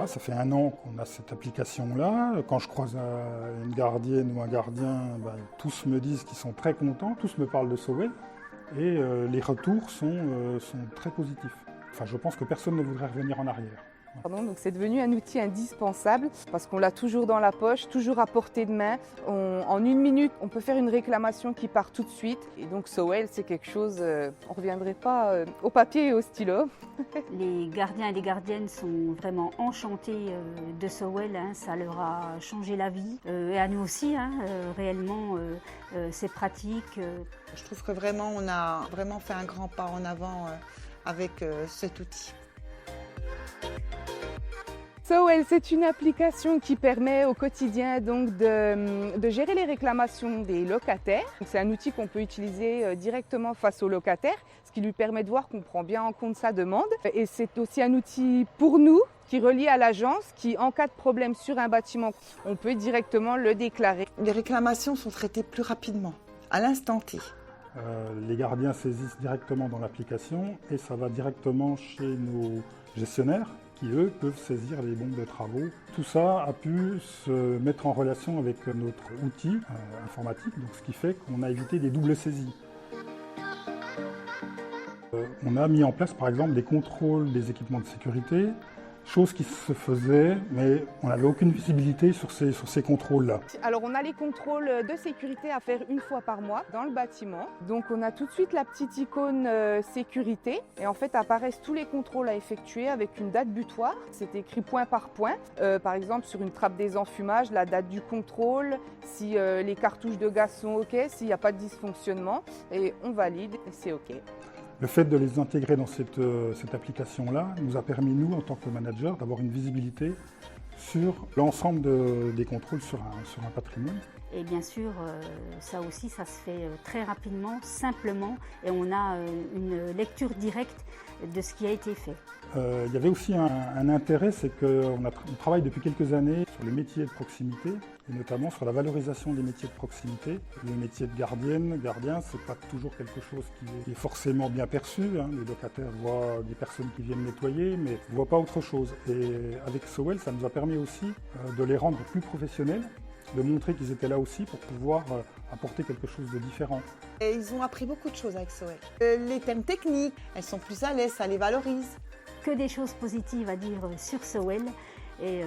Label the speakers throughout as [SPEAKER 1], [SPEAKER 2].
[SPEAKER 1] Voilà, ça fait 1 an qu'on a cette application-là. Quand je croise une gardienne ou un gardien, tous me disent qu'ils sont très contents, tous me parlent de Sowell et les retours sont très positifs. Enfin, je pense que personne ne voudrait revenir en arrière.
[SPEAKER 2] Donc c'est devenu un outil indispensable parce qu'on l'a toujours dans la poche, toujours à portée de main. En 1 minute, on peut faire une réclamation qui part tout de suite. Et donc Sowell, c'est quelque chose, on ne reviendrait pas au papier et au stylo.
[SPEAKER 3] Les gardiens et les gardiennes sont vraiment enchantés de Sowell, hein, ça leur a changé la vie. Et à nous aussi, hein, réellement, c'est pratique.
[SPEAKER 4] Je trouve que vraiment, on a vraiment fait un grand pas en avant avec cet outil.
[SPEAKER 2] Sowell, c'est une application qui permet au quotidien donc de gérer les réclamations des locataires. C'est un outil qu'on peut utiliser directement face au locataire, ce qui lui permet de voir qu'on prend bien en compte sa demande. Et c'est aussi un outil pour nous qui relie à l'agence, qui en cas de problème sur un bâtiment, on peut directement le déclarer.
[SPEAKER 4] Les réclamations sont traitées plus rapidement, à l'instant T.
[SPEAKER 1] Les gardiens saisissent directement dans l'application et ça va directement chez nos gestionnaires qui, eux, peuvent saisir les bons de travaux. Tout ça a pu se mettre en relation avec notre outil informatique, donc ce qui fait qu'on a évité des doubles saisies. On a mis en place, par exemple, des contrôles des équipements de sécurité, chose qui se faisait, mais on n'avait aucune visibilité sur ces contrôles-là.
[SPEAKER 2] Alors on a les contrôles de sécurité à faire 1 fois par mois dans le bâtiment. Donc on a tout de suite la petite icône sécurité et en fait apparaissent tous les contrôles à effectuer avec une date butoir. C'est écrit point par point. Par exemple sur une trappe des enfumages, la date du contrôle, si les cartouches de gaz sont OK, s'il n'y a pas de dysfonctionnement et on valide et c'est OK.
[SPEAKER 1] Le fait de les intégrer dans cette application-là nous a permis, nous, en tant que manager, d'avoir une visibilité sur l'ensemble des contrôles sur un patrimoine.
[SPEAKER 3] Et bien sûr, ça aussi, ça se fait très rapidement, simplement, et on a une lecture directe de ce qui a été fait.
[SPEAKER 1] Il y avait aussi un intérêt, c'est qu'on travaille depuis quelques années sur les métiers de proximité, et notamment sur la valorisation des métiers de proximité. Le métier de gardienne, gardien, c'est pas toujours quelque chose qui est forcément bien perçu. Hein. Les locataires voient des personnes qui viennent nettoyer, mais ne voient pas autre chose. Et avec Sowell, ça nous a permis aussi de les rendre plus professionnels, de montrer qu'ils étaient là aussi pour pouvoir apporter quelque chose de différent.
[SPEAKER 4] Et ils ont appris beaucoup de choses avec Sowell. Les thèmes techniques, elles sont plus à l'aise, ça les valorise.
[SPEAKER 3] Que des choses positives à dire sur Sowell et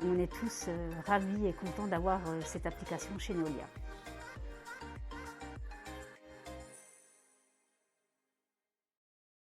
[SPEAKER 3] on est tous ravis et contents d'avoir cette application chez Neolia.